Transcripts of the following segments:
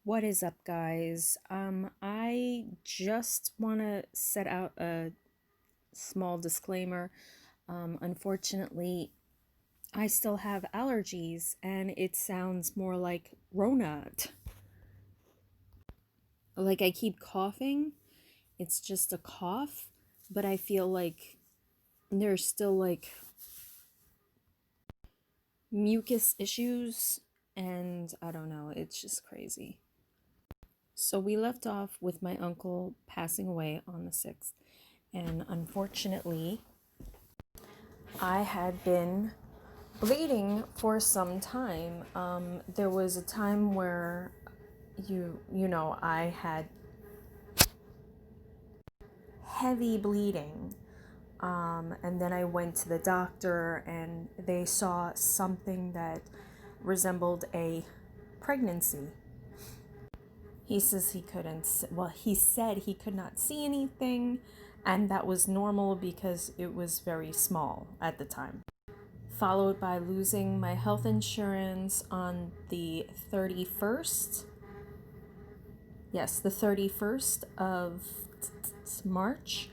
What is up, guys? I just want to set out a small disclaimer. Unfortunately, I still have allergies and it sounds more like Rona. Like I keep coughing. It's just a cough, but I feel like there's still like mucus issues and I don't know, it's just crazy. So we left off with my uncle passing away on the 6th. And unfortunately, I had been bleeding for some time. There was a time where I had heavy bleeding. And then I went to the doctor and they saw something that resembled a pregnancy. He said he could not see anything, and that was normal because it was very small at the time. Followed by losing my health insurance on the 31st. Yes, the 31st of March.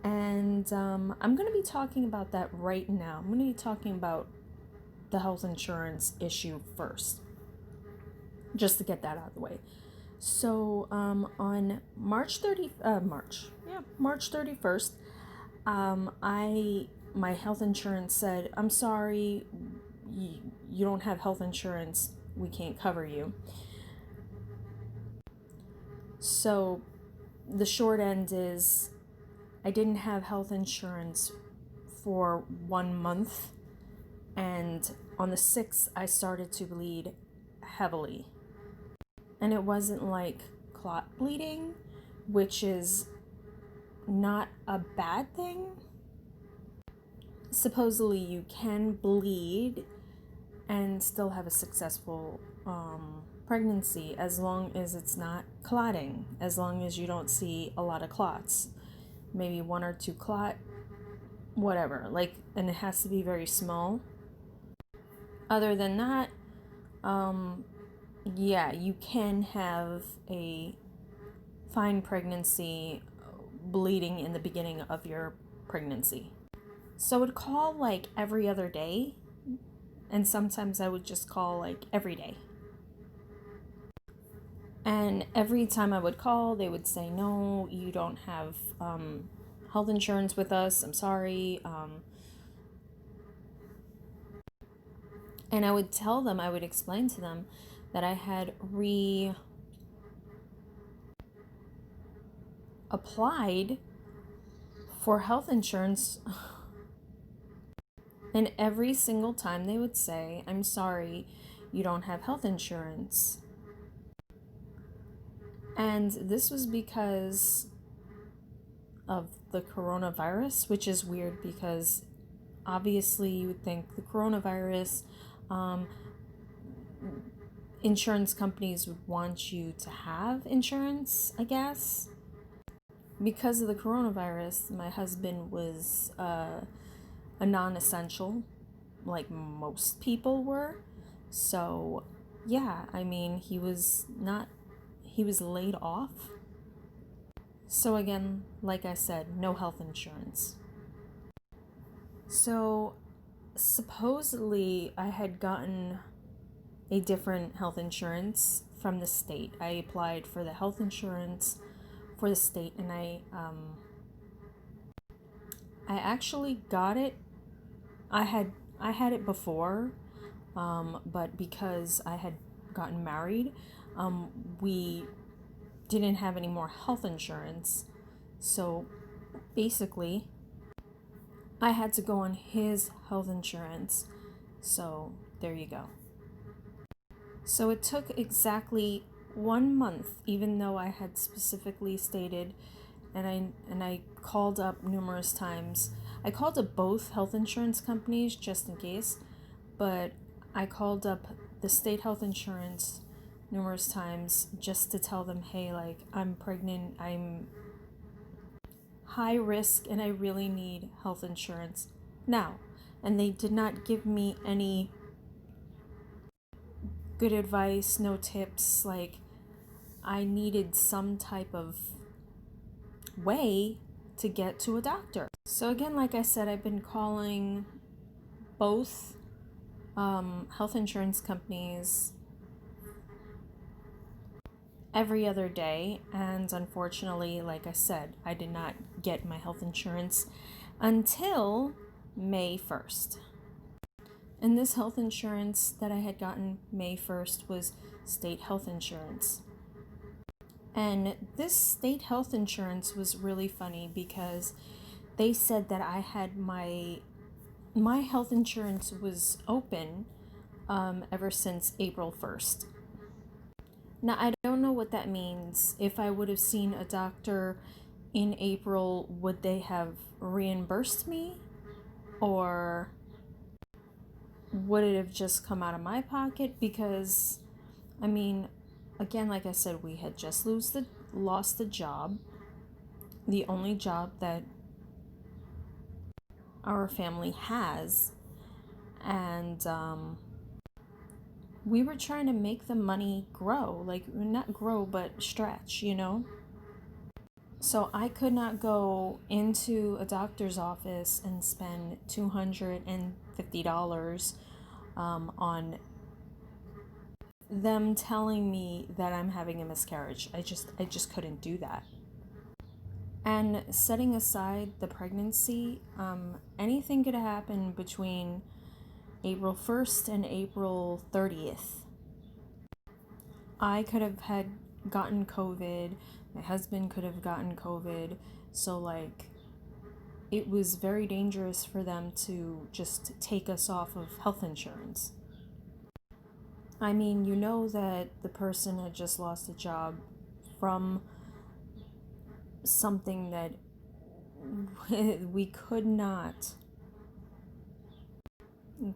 And I'm going to be talking about that right now. I'm going to be talking about the health insurance issue first, just to get that out of the way. So on March 31st, my health insurance said, "I'm sorry, you don't have health insurance. We can't cover you." So the short end is I didn't have health insurance for 1 month, and on the 6th I started to bleed heavily. And it wasn't like clot bleeding, which is not a bad thing. Supposedly you can bleed and still have a successful pregnancy as long as it's not clotting, as long as you don't see a lot of clots, maybe one or two clot, whatever, like, and it has to be very small. Other than that, yeah, you can have a fine pregnancy, bleeding in the beginning of your pregnancy. So I would call like every other day, and sometimes I would just call like every day. And every time I would call, they would say, "No, you don't have health insurance with us. I'm sorry." And I would tell them, I would explain to them that I had applied for health insurance. And every single time they would say, "I'm sorry, you don't have health insurance." And this was because of the coronavirus, which is weird because obviously you would think the coronavirus, um, insurance companies would want you to have insurance, I guess. Because of the coronavirus, my husband was a non essential, like most people were. So, yeah, I mean, he was laid off. So, again, like I said, no health insurance. So, supposedly, I had gotten a different health insurance from the state. I applied for the health insurance for the state, and I actually got it. I had it before, but because I had gotten married, we didn't have any more health insurance. So basically, I had to go on his health insurance. So there you go. So it took exactly 1 month, even though I had specifically stated, and I called up numerous times. I called up both health insurance companies just in case, but I called up the state health insurance numerous times just to tell them, "Hey, like, I'm pregnant, I'm high risk, and I really need health insurance now." And they did not give me any good advice, no tips. Like, I needed some type of way to get to a doctor. So again, like I said, I've been calling both health insurance companies every other day, and unfortunately, like I said, I did not get my health insurance until May 1st. And this health insurance that I had gotten May 1st was state health insurance. And this state health insurance was really funny because they said that I had my health insurance was open ever since April 1st. Now, I don't know what that means. If I would have seen a doctor in April, would they have reimbursed me? Or would it have just come out of my pocket? Because, I mean, again, like I said, we had just lost the job, the only job that our family has, and we were trying to make the money grow, like not grow but stretch, you know. So I could not go into a doctor's office and spend $250 on them telling me that I'm having a miscarriage. I just couldn't do that. And setting aside the pregnancy, anything could happen between April 1st and April 30th. I could have had gotten COVID. My husband could have gotten COVID. So, like, it was very dangerous for them to just take us off of health insurance. I mean, you know that the person had just lost a job from something that we could not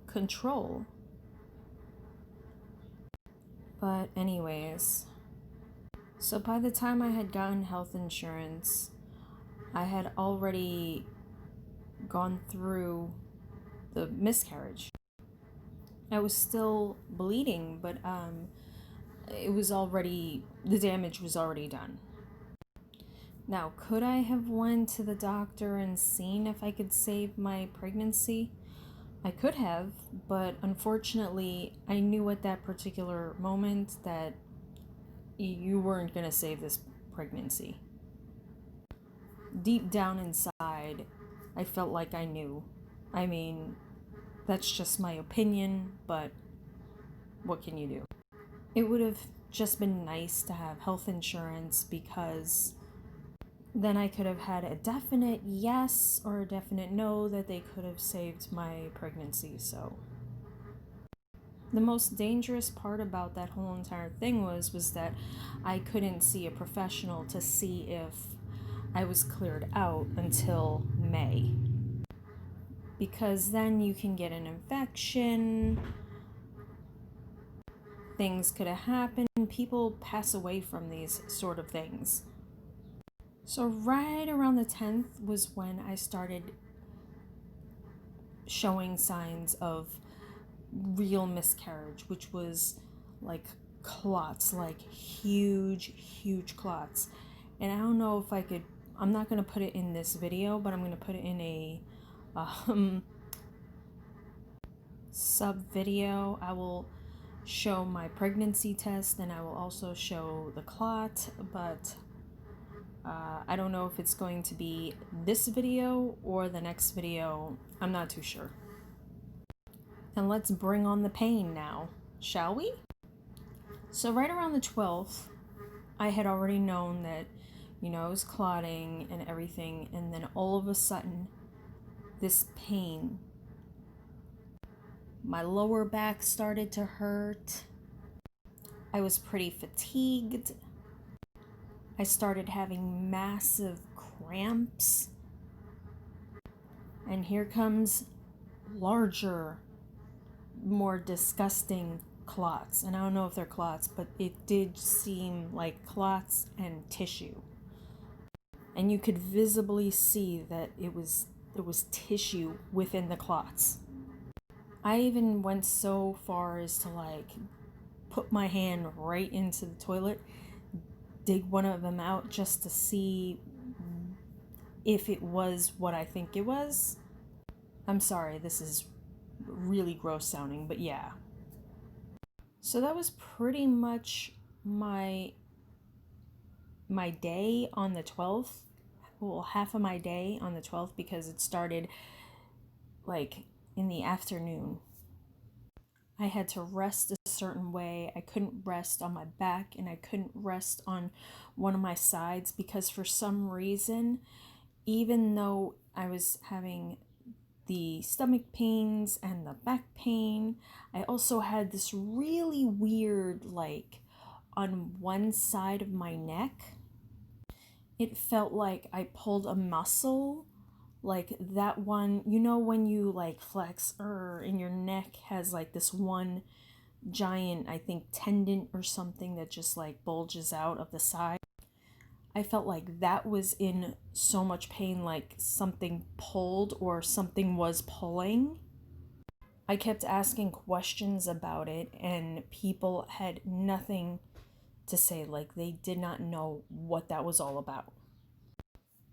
control. But anyways, so by the time I had gotten health insurance, I had already gone through the miscarriage. I was still bleeding, but the damage was already done. Now, could I have went to the doctor and seen if I could save my pregnancy? I could have, but unfortunately, I knew at that particular moment that you weren't going to save this pregnancy. Deep down inside, I felt like I knew. I mean, that's just my opinion, but what can you do? It would have just been nice to have health insurance because then I could have had a definite yes or a definite no that they could have saved my pregnancy. So the most dangerous part about that whole entire thing was that I couldn't see a professional to see if I was cleared out until May. Because then you can get an infection, things could have happened, people pass away from these sort of things. So right around the 10th was when I started showing signs of real miscarriage, which was like clots, like huge clots. And I don't know if I'm not going to put it in this video, but I'm going to put it in a sub video. I will show my pregnancy test and I will also show the clot, but I don't know if it's going to be this video or the next video. I'm not too sure. And let's bring on the pain now, shall we? So right around the 12th, I had already known that, I was clotting and everything, and then all of a sudden, this pain. My lower back started to hurt. I was pretty fatigued. I started having massive cramps. And here comes larger, more disgusting clots. And I don't know if they're clots, but it did seem like clots and tissue. And you could visibly see that there was tissue within the clots. I even went so far as to put my hand right into the toilet dig one of them out just to see if it was what I think it was. I'm sorry, this is really gross sounding, but yeah. So that was pretty much my day on the 12th. Well, half of my day on the 12th, because it started like in the afternoon. I had to rest a certain way. I couldn't rest on my back and I couldn't rest on one of my sides because for some reason, even though I was having the stomach pains and the back pain, I also had this really weird, like, on one side of my neck. It felt like I pulled a muscle, like that one, you know, when you like flex in your neck has like this one giant, I think, tendon or something that just like bulges out of the side. I felt like that was in so much pain, like something pulled or something was pulling. I kept asking questions about it, and people had nothing to say, like they did not know what that was all about.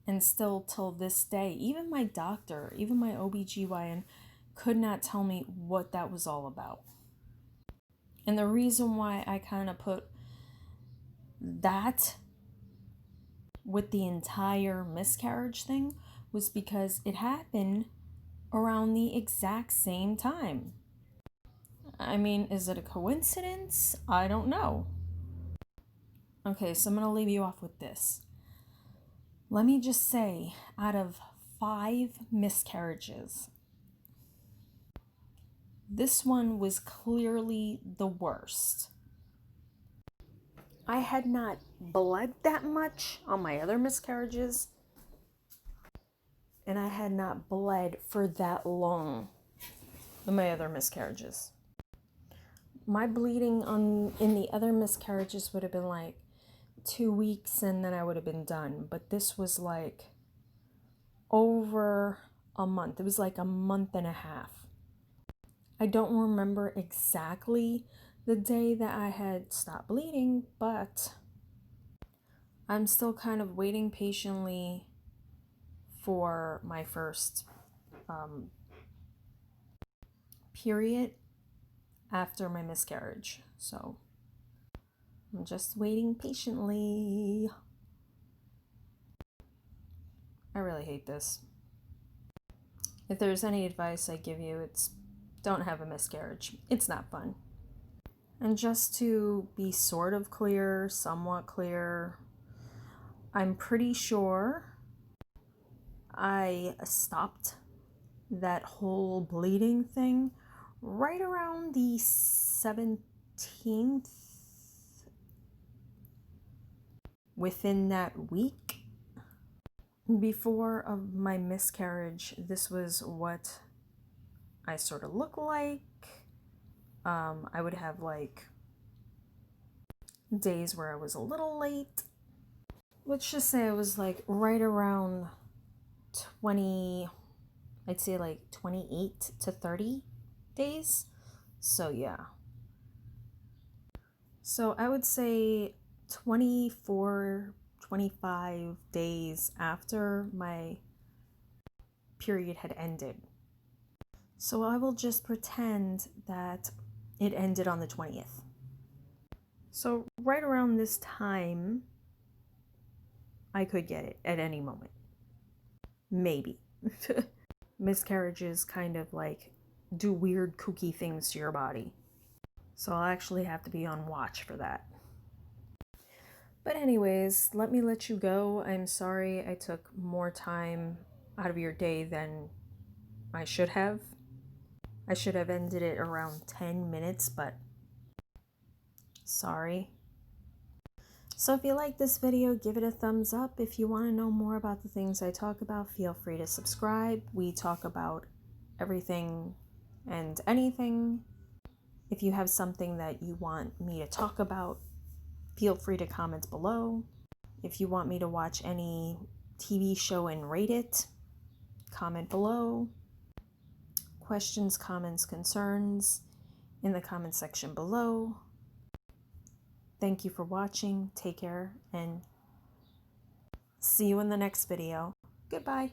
And still till this day, even my doctor, even my OBGYN could not tell me what that was all about. And the reason why I kind of put that with the entire miscarriage thing was because it happened around the exact same time. I mean, is it a coincidence? I don't know. Okay, so I'm going to leave you off with this. Let me just say, out of 5 miscarriages, this one was clearly the worst. I had not bled that much on my other miscarriages, and I had not bled for that long in my other miscarriages. My bleeding in the other miscarriages would have been like 2 weeks and then I would have been done. But this was like over a month. It was like a month and a half. I don't remember exactly the day that I had stopped bleeding, but I'm still kind of waiting patiently for my first period after my miscarriage. So I'm just waiting patiently. I really hate this. If there's any advice I give you, it's don't have a miscarriage. It's not fun. And just to be sort of clear, somewhat clear, I'm pretty sure I stopped that whole bleeding thing right around the 17th. Within that week before of my miscarriage, this was what I sort of look like. I would have like days where I was a little late. Let's just say I was like right around 20, I'd say like 28 to 30 days. So yeah. So I would say 24, 25 days after my period had ended. So I will just pretend that it ended on the 20th. So right around this time, I could get it at any moment. Maybe. Miscarriages kind of like do weird kooky things to your body. So I'll actually have to be on watch for that. But anyways, let me let you go. I'm sorry I took more time out of your day than I should have. I should have ended it around 10 minutes, but sorry. So if you like this video, give it a thumbs up. If you want to know more about the things I talk about, feel free to subscribe. We talk about everything and anything. If you have something that you want me to talk about, feel free to comment below. If you want me to watch any TV show and rate it, comment below. Questions, comments, concerns in the comment section below. Thank you for watching. Take care and see you in the next video. Goodbye.